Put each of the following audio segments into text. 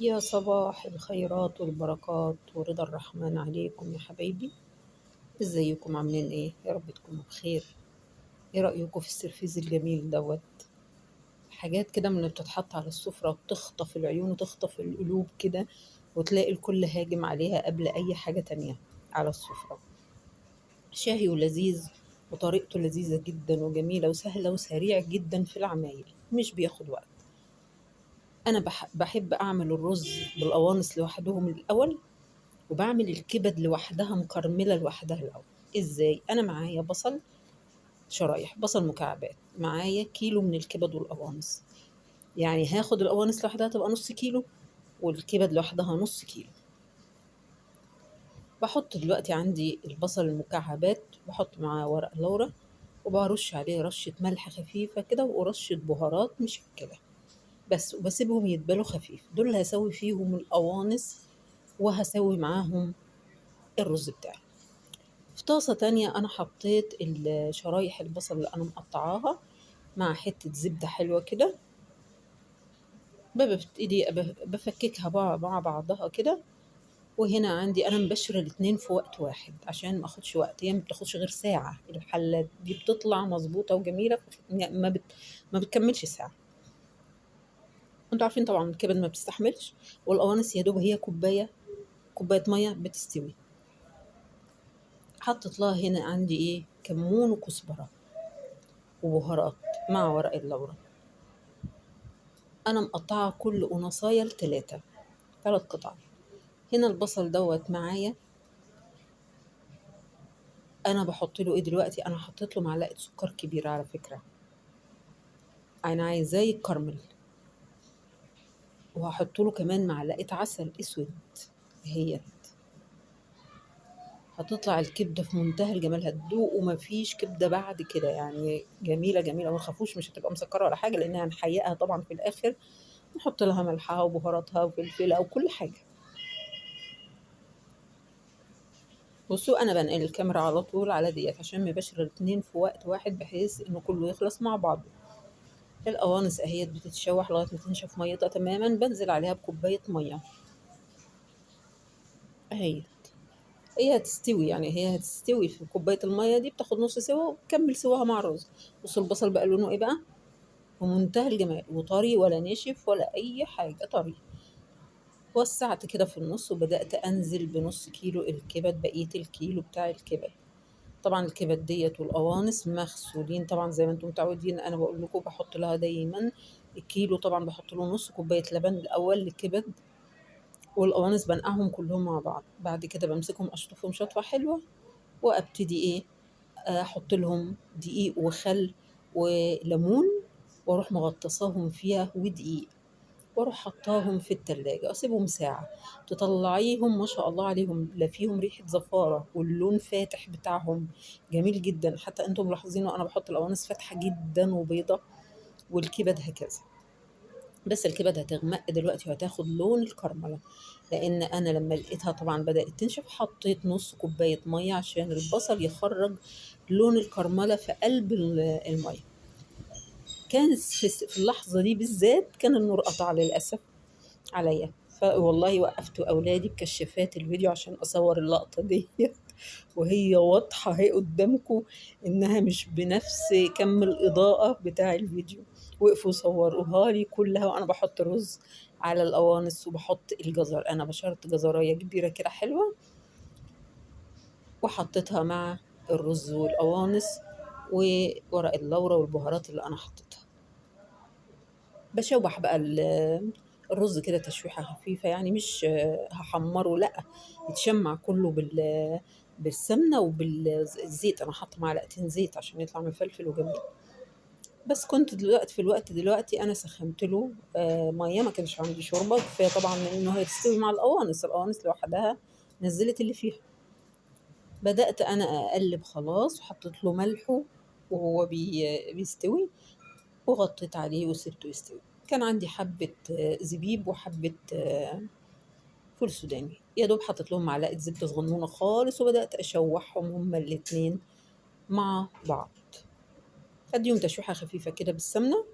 يا صباح الخيرات والبركات ورضا الرحمن عليكم يا حبايبي. ازيكم عاملين ايه؟ يا رب تكونوا بخير. ايه رأيكم في السرفيز الجميل دوت؟ حاجات كده من اللي بتتحط على السفرة وتخطف العيون وتخطف القلوب كده، وتلاقي الكل هاجم عليها قبل اي حاجة تانية على السفرة. شاهي ولذيذ، وطريقته لذيذة جدا وجميلة وسهلة وسريع جدا في العمايل، مش بياخد وقت. انا بحب اعمل الرز بالقوانص لوحدهم الاول، وبعمل الكبد لوحدها مكرملة لوحدها الأول. إزاي؟ أنا معايا بصل، شرايح بصل مكعبات، معايا كيلو من الكبد والقوانص. يعني هاخد القوانص لوحدها تبقى نص كيلو، والكبد لوحدها نص كيلو. بحط دلوقتي عندي البصل المكعبات، بحط معاه ورق لورا، وبرش عليه رشة ملح خفيفة كده ورشة بهارات مشكلة بس، وبسيبهم يتبلوا خفيف. دول هسوي فيهم القوانص، وهسوي معاهم الرز بتاعي. في طاسة تانية أنا حطيت شرايح البصل اللي أنا مقطعاها مع حتة زبدة حلوة كده، ببتدي بفككها مع بعضها كده. وهنا عندي أنا مبشرة الاتنين في وقت واحد عشان ما أخدش وقت، هي ما بتاخدش غير ساعة. الحلة دي بتطلع مظبوطة وجميلة، يعني ما بتكملش ساعة. انتوا عارفين طبعا الكبد ما بتستحملش، والقوانص يا دوب هي كوباية مية بتستوي. حطت لها هنا عندي ايه، كمون وكزبرة وبهارات مع ورق اللورا. انا مقطعه كل قنصايه ثلاث قطع. هنا البصل دوت معايا، انا بحط له ايه دلوقتي؟ انا حطيت له معلقه سكر كبيره على فكره، انا عايزاه يتكرمل. وهحط له كمان معلقه عسل اسود. هي هتطلع الكبده في منتهى الجمال، هتدوق ومفيش كبده بعد كده، يعني جميله جميله. ما تخافوش مش هتبقى مسكره ولا حاجه، لانها هنحيقها طبعا في الاخر، نحط لها ملحها وبهاراتها وفلفلها وكل حاجه. بصوا انا بنقل الكاميرا على طول على ديت عشان مباشر الاتنين في وقت واحد، بحيث انه كله يخلص مع بعضه. القوانص اهيت بتتشوح لغايه ما تنشف ميتها تماما، بنزل عليها بكوبايه ميه اهيت. هي هتستوي، يعني هي هتستوي في كوبايه الميه دي، بتاخد نص سوا وتكمل سواها مع الرز. بصوا البصل بقى لونه ايه بقى، بمنتهى الجمال، وطري ولا ناشف ولا اي حاجه، طري. وسعت كده في النص، وبدات انزل بنص كيلو الكبد، بقيه الكيلو بتاع الكبد. طبعا الكبد ديت والقوانص مغسولين طبعا زي ما انتم متعودين، انا بقول لكم بحط لها دايما الكيلو طبعا بحط له نص كوبايه لبن الاول للكبد. والقوانص بنقعهم كلهم مع بعض، بعد كده بمسكهم اشطفهم شطفه حلوه، وابتدي ايه، احط لهم دقيق وخل وليمون، واروح مغطساهم فيها ودقيق، واروح حطاهم في التلاجة اسيبهم ساعة. تطلعيهم ما شاء الله عليهم، لا فيهم ريحة زفارة، واللون فاتح بتاعهم جميل جدا. حتى انتم ملاحظين وانا بحط القوانص فاتحة جدا وبيضة، والكبد هكذا. بس الكبد هتغمق دلوقتي وهتاخد لون الكرملة، لان انا لما لقيتها طبعا بدأت تنشف حطيت نص كوباية مية عشان البصل يخرج لون الكرملة في قلب المية. كان في اللحظة دي بالذات كان النور قطع للأسف عليا، فوالله وقفت اولادي بكشافات الفيديو عشان اصور اللقطه دي وهي واضحه اهي قدامكم انها مش بنفس كم الاضاءه بتاع الفيديو. وقفوا صوروها لي كلها وانا بحط رز على القوانص وبحط الجزر. انا بشرت جزرايه كبيره كده حلوه، وحطيتها مع الرز والقوانص وورق اللورا والبهارات اللي انا حطيتها. بشوح بقى الرز كده تشويحة خفيفة، يعني مش هحمره، لا، يتشمع كله بالسمنة وبالزيت. أنا حاطة معلقتين زيت عشان يطلع مفلفل وجميل. بس كنت دلوقتي في الوقت دلوقتي أنا سخنت له مية، ما كانش عندي شوربة كفاية طبعا لأنه هيستوي مع القوانص لوحدها نزلت اللي فيها. بدأت أنا أقلب خلاص، وحطيت له ملحه وهو بيستوي، وغطيت عليه وسبته يستوي. كان عندي حبة زبيب وحبة فول سوداني، يا دوب حطيت لهم معلقة زبدة صغنونة خالص، وبدأت أشوحهم هما الاتنين مع بعض، أديهم تشويحة خفيفة كده بالسمنة.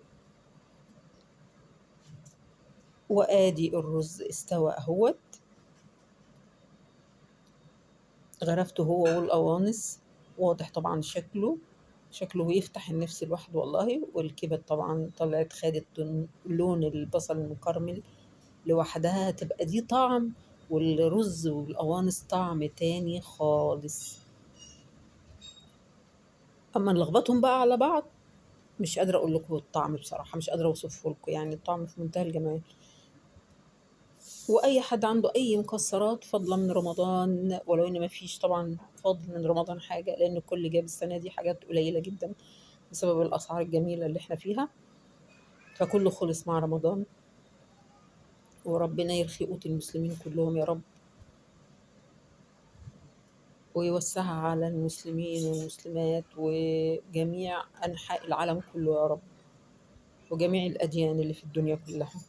وادي الرز استوى اهوت، غرفته هو والقوانص. واضح طبعا شكله يفتح النفس لوحده والله. والكبد طبعا طلعت خدت لون البصل المكرمل لوحدها، تبقى دي طعم، والرز والقوانص طعم تاني خالص. اما نلخبطهم بقى على بعض، مش قادرة اقول لكم الطعم بصراحة، مش قادرة اوصفه لكم، يعني الطعم في منتهى الجمال. واي حد عنده اي مكسرات فاضلة من رمضان، ولو ان ما فيش طبعا فاضل من رمضان حاجة، لان الكل جاب السنة دي حاجات قليلة جدا بسبب الاسعار الجميلة اللي احنا فيها، فكله خلص مع رمضان. وربنا يرخي قوت المسلمين كلهم يا رب، ويوسعها على المسلمين والمسلمات وجميع أنحاء العالم كله يا رب، وجميع الأديان اللي في الدنيا كلها.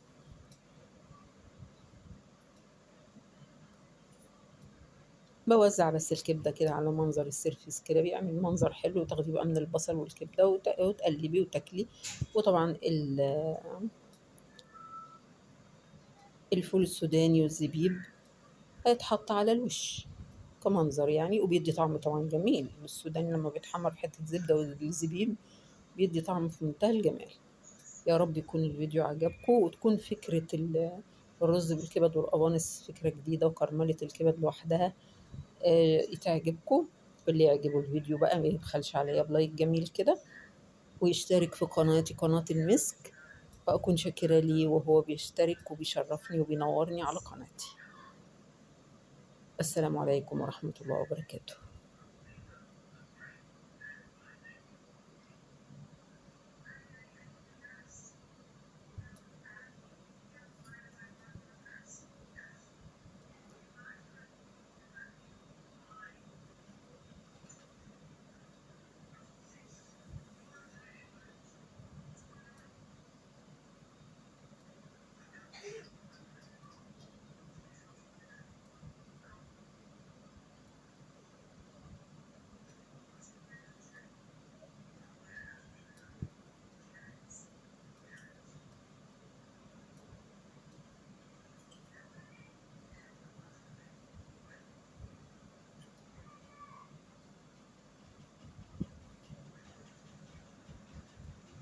بوزع بس الكبدة كده على منظر السيرفيس كده، بيعمل منظر حلو، وتاخدي بقى من البصل والكبدة وتقلبي وتاكلي. وطبعا الفول السوداني والزبيب هيتحط على الوش كمنظر يعني، وبيدي طعم طبعا جميل. السوداني لما بيتحمر في حتة زبدة والزبيب بيدي طعم في منتهى الجمال. يا رب يكون الفيديو عجبكم، وتكون فكرة الرز بالكبد والقوانص فكرة جديدة، وكرملة الكبد لوحدها تعجبكم. واللي يعجبه الفيديو بقى ما يبخلش عليا بلايك جميل كده، ويشترك في قناتي قناة المسك، وأكون شاكرة ليه وهو بيشترك وبيشرفني وبينورني على قناتي. السلام عليكم ورحمة الله وبركاته.